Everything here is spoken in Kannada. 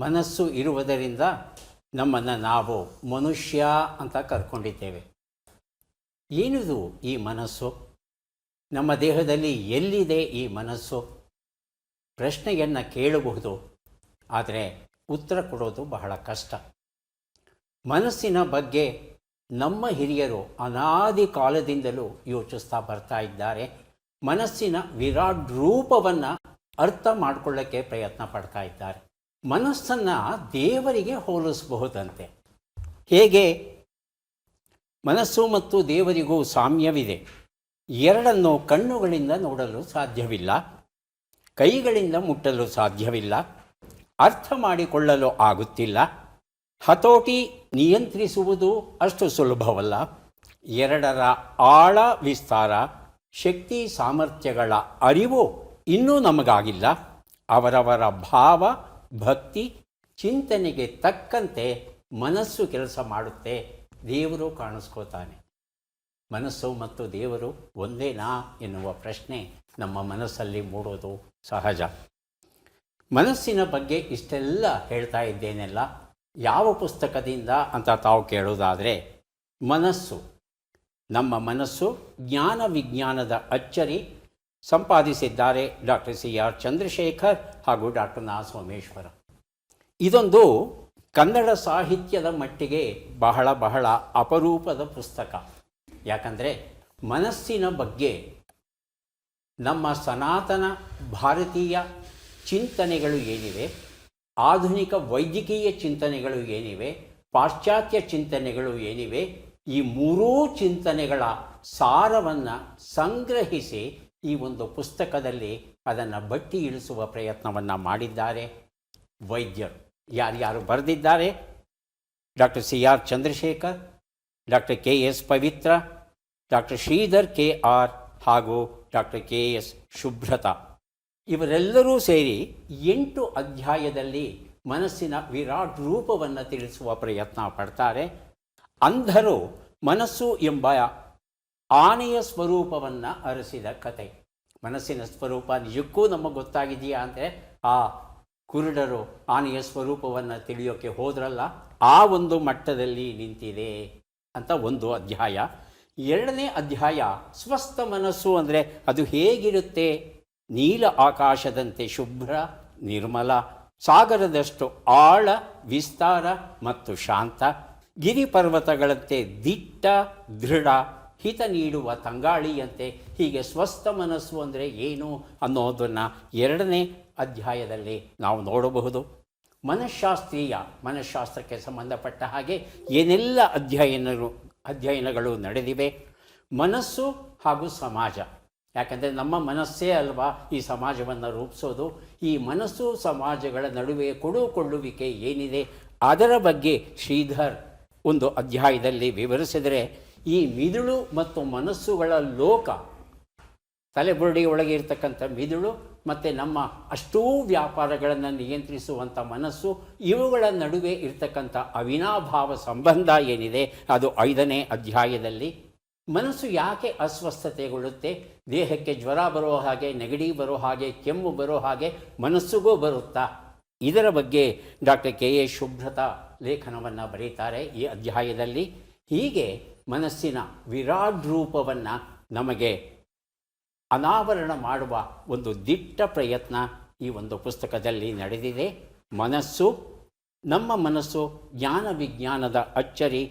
ಮನಸ್ಸು ಇರುವುದರಿಂದ ನಮ್ಮನ್ನು ನಾವು ಮನುಷ್ಯ ಅಂತ ಕರ್ಕೊಂಡಿದ್ದೇವೆ. ಏನಿದು ಈ ಮನಸ್ಸು? ನಮ್ಮ ದೇಹದಲ್ಲಿ ಎಲ್ಲಿದೆ ಈ ಮನಸ್ಸು? ಪ್ರಶ್ನೆಯನ್ನು ಕೇಳಬಹುದು, ಆದರೆ ಉತ್ತರ ಕೊಡೋದು ಬಹಳ ಕಷ್ಟ. ಮನಸ್ಸಿನ ಬಗ್ಗೆ ನಮ್ಮ ಹಿರಿಯರು ಅನಾದಿ ಕಾಲದಿಂದಲೂ ಯೋಚಿಸ್ತಾ ಬರ್ತಾ ಇದ್ದಾರೆ. ಮನಸ್ಸಿನ ವಿರಾಟ್ ರೂಪವನ್ನು ಅರ್ಥ ಮಾಡಿಕೊಳ್ಳೋಕ್ಕೆ ಪ್ರಯತ್ನ ಪಡ್ತಾ ಇದ್ದಾರೆ. ಮನಸ್ಸನ್ನು ದೇವರಿಗೆ ಹೋಲಿಸಬಹುದಂತೆ. ಹೇಗೆ? ಮನಸ್ಸು ಮತ್ತು ದೇವರಿಗೂ ಸಾಮ್ಯವಿದೆ. ಎರಡನ್ನು ಕಣ್ಣುಗಳಿಂದ ನೋಡಲು ಸಾಧ್ಯವಿಲ್ಲ, ಕೈಗಳಿಂದ ಮುಟ್ಟಲು ಸಾಧ್ಯವಿಲ್ಲ, ಅರ್ಥ ಮಾಡಿಕೊಳ್ಳಲು ಆಗುತ್ತಿಲ್ಲ. ಹತೋಟಿ ನಿಯಂತ್ರಿಸುವುದು ಅಷ್ಟು ಸುಲಭವಲ್ಲ. ಎರಡರ ಆಳ ವಿಸ್ತಾರ, ಶಕ್ತಿ ಸಾಮರ್ಥ್ಯಗಳ ಅರಿವು ಇನ್ನೂ ನಮಗಾಗಿಲ್ಲ. ಅವರವರ ಭಾವ, ಭಕ್ತಿ, ಚಿಂತನೆಗೆ ತಕ್ಕಂತೆ ಮನಸ್ಸು ಕೆಲಸ ಮಾಡುತ್ತೆ, ದೇವರು ಕಾಣಿಸ್ಕೋತಾನೆ. ಮನಸ್ಸು ಮತ್ತು ದೇವರು ಒಂದೇನಾ ಎನ್ನುವ ಪ್ರಶ್ನೆ ನಮ್ಮ ಮನಸ್ಸಲ್ಲಿ ಮೂಡೋದು ಸಹಜ. ಮನಸ್ಸಿನ ಬಗ್ಗೆ ಇಷ್ಟೆಲ್ಲ ಹೇಳ್ತಾ ಇದ್ದೇನೆಲ್ಲ ಯಾವ ಪುಸ್ತಕದಿಂದ ಅಂತ ತಾವು ಕೇಳೋದಾದರೆ, ಮನಸ್ಸು, ನಮ್ಮ ಮನಸ್ಸು ಜ್ಞಾನ ವಿಜ್ಞಾನದ ಅಚ್ಚರಿ, ಸಂಪಾದಿಸಿದ್ದಾರೆ ಡಾಕ್ಟರ್ CR ಚಂದ್ರಶೇಖರ್ ಹಾಗೂ ಡಾಕ್ಟರ್ ನಾ ಸೋಮೇಶ್ವರ. ಇದೊಂದು ಕನ್ನಡ ಸಾಹಿತ್ಯದ ಮಟ್ಟಿಗೆ ಬಹಳ ಬಹಳ ಅಪರೂಪದ ಪುಸ್ತಕ. ಯಾಕಂದರೆ ಮನಸ್ಸಿನ ಬಗ್ಗೆ ನಮ್ಮ ಸನಾತನ ಭಾರತೀಯ ಚಿಂತನೆಗಳು ಏನಿವೆ, ಆಧುನಿಕ ವೈದ್ಯಕೀಯ ಚಿಂತನೆಗಳು ಏನಿವೆ, ಪಾಶ್ಚಾತ್ಯ ಚಿಂತನೆಗಳು ಏನಿವೆ, ಈ ಮೂರೂ ಚಿಂತನೆಗಳ ಸಾರವನ್ನು ಸಂಗ್ರಹಿಸಿ ಈ ಒಂದು ಪುಸ್ತಕದಲ್ಲಿ ಅದನ್ನು ಬಟ್ಟಿ ಇಳಿಸುವ ಪ್ರಯತ್ನವನ್ನು ಮಾಡಿದ್ದಾರೆ ವೈದ್ಯರು. ಯಾರ್ಯಾರು ಬರೆದಿದ್ದಾರೆ? Doctor CR Chandrashekar, doctor KS Pavitra, doctor Shridhar KR ಹಾಗೂ ಡಾಕ್ಟರ್ KS ಶುಭ್ರತಾ. ಇವರೆಲ್ಲರೂ ಸೇರಿ 8 ಅಧ್ಯಾಯದಲ್ಲಿ ಮನಸ್ಸಿನ ವಿರಾಟ್ ರೂಪವನ್ನು ತಿಳಿಸುವ ಪ್ರಯತ್ನ ಪಡ್ತಾರೆ. ಅಂಧರು ಮನಸ್ಸು ಎಂಬ ಆನೆಯ ಸ್ವರೂಪವನ್ನು ಅರಸಿದ ಕತೆ. ಮನಸ್ಸಿನ ಸ್ವರೂಪ ನಿಜಕ್ಕೂ ನಮಗೆ ಗೊತ್ತಾಗಿದೆಯಾ ಅಂದರೆ, ಆ ಕುರುಡರು ಆನೆಯ ಸ್ವರೂಪವನ್ನು ತಿಳಿಯೋಕ್ಕೆ ಹೋದ್ರಲ್ಲ, ಆ ಒಂದು ಮಟ್ಟದಲ್ಲಿ ನಿಂತಿದೆ ಅಂತ ಒಂದು ಅಧ್ಯಾಯ. ಎರಡನೇ ಅಧ್ಯಾಯ ಸ್ವಸ್ಥ ಮನಸ್ಸು ಅಂದರೆ ಅದು ಹೇಗಿರುತ್ತೆ? ನೀಲ ಆಕಾಶದಂತೆ ಶುಭ್ರ, ನಿರ್ಮಲ, ಸಾಗರದಷ್ಟು ಆಳ, ವಿಸ್ತಾರ ಮತ್ತು ಶಾಂತ, ಗಿರಿ ಪರ್ವತಗಳಂತೆ ದಿಟ್ಟ, ದೃಢ, ಹಿತ ನೀಡುವ ತಂಗಾಳಿಯಂತೆ. ಹೀಗೆ ಸ್ವಸ್ಥ ಮನಸ್ಸು ಅಂದರೆ ಏನು ಅನ್ನೋದನ್ನು ಎರಡನೇ ಅಧ್ಯಾಯದಲ್ಲಿ ನಾವು ನೋಡಬಹುದು. ಮನಃಶಾಸ್ತ್ರಕ್ಕೆ ಸಂಬಂಧಪಟ್ಟ ಹಾಗೆ ಏನೆಲ್ಲ ಅಧ್ಯಯನಗಳು ನಡೆದಿವೆ. ಮನಸ್ಸು ಹಾಗೂ ಸಮಾಜ, ಯಾಕಂದರೆ ನಮ್ಮ ಮನಸ್ಸೇ ಅಲ್ವಾ ಈ ಸಮಾಜವನ್ನು ರೂಪಿಸೋದು. ಈ ಮನಸ್ಸು ಸಮಾಜಗಳ ನಡುವೆ ಕೊಡುಕೊಳ್ಳುವಿಕೆ ಏನಿದೆ ಅದರ ಬಗ್ಗೆ ಶ್ರೀಧರ್ ಒಂದು ಅಧ್ಯಾಯದಲ್ಲಿ ವಿವರಿಸಿದರೆ, ಈ ಮಿದುಳು ಮತ್ತು ಮನಸ್ಸುಗಳ ಲೋಕ, ತಲೆಬುರುಡೆಯೊಳಗೆ ಇರತಕ್ಕಂಥ ಮಿದುಳು ಮತ್ತು ನಮ್ಮ ಅಷ್ಟೂ ವ್ಯಾಪಾರಗಳನ್ನು ನಿಯಂತ್ರಿಸುವಂಥ ಮನಸ್ಸು, ಇವುಗಳ ನಡುವೆ ಇರತಕ್ಕಂಥ ಅವಿನಾಭಾವ ಸಂಬಂಧ ಏನಿದೆ ಅದು 5ನೇ ಅಧ್ಯಾಯದಲ್ಲಿ. ಮನಸ್ಸು ಯಾಕೆ ಅಸ್ವಸ್ಥತೆಗೊಳ್ಳುತ್ತೆ? ದೇಹಕ್ಕೆ ಜ್ವರ ಬರೋ ಹಾಗೆ, ನೆಗಡಿ ಬರೋ ಹಾಗೆ, ಕೆಮ್ಮು ಬರೋ ಹಾಗೆ ಮನಸ್ಸಿಗೂ ಬರುತ್ತಾ? ಇದರ ಬಗ್ಗೆ ಡಾಕ್ಟರ್ KS ಶುಭ್ರತಾ ಲೇಖನವನ್ನು ಬರೀತಾರೆ ಈ ಅಧ್ಯಾಯದಲ್ಲಿ. ಹೀಗೆ ಮನಸ್ಸಿನ ವಿರಾಟ್ ರೂಪವನ್ನು ನಮಗೆ ಅನಾವರಣ ಮಾಡುವ ಒಂದು ದಿಟ್ಟ ಪ್ರಯತ್ನ ಈ ಒಂದು ಪುಸ್ತಕದಲ್ಲಿ ನಡೆದಿದೆ. ಮನಸ್ಸು, ನಮ್ಮ ಮನಸ್ಸು ಜ್ಞಾನ ವಿಜ್ಞಾನದ ಅಚ್ಚರಿ,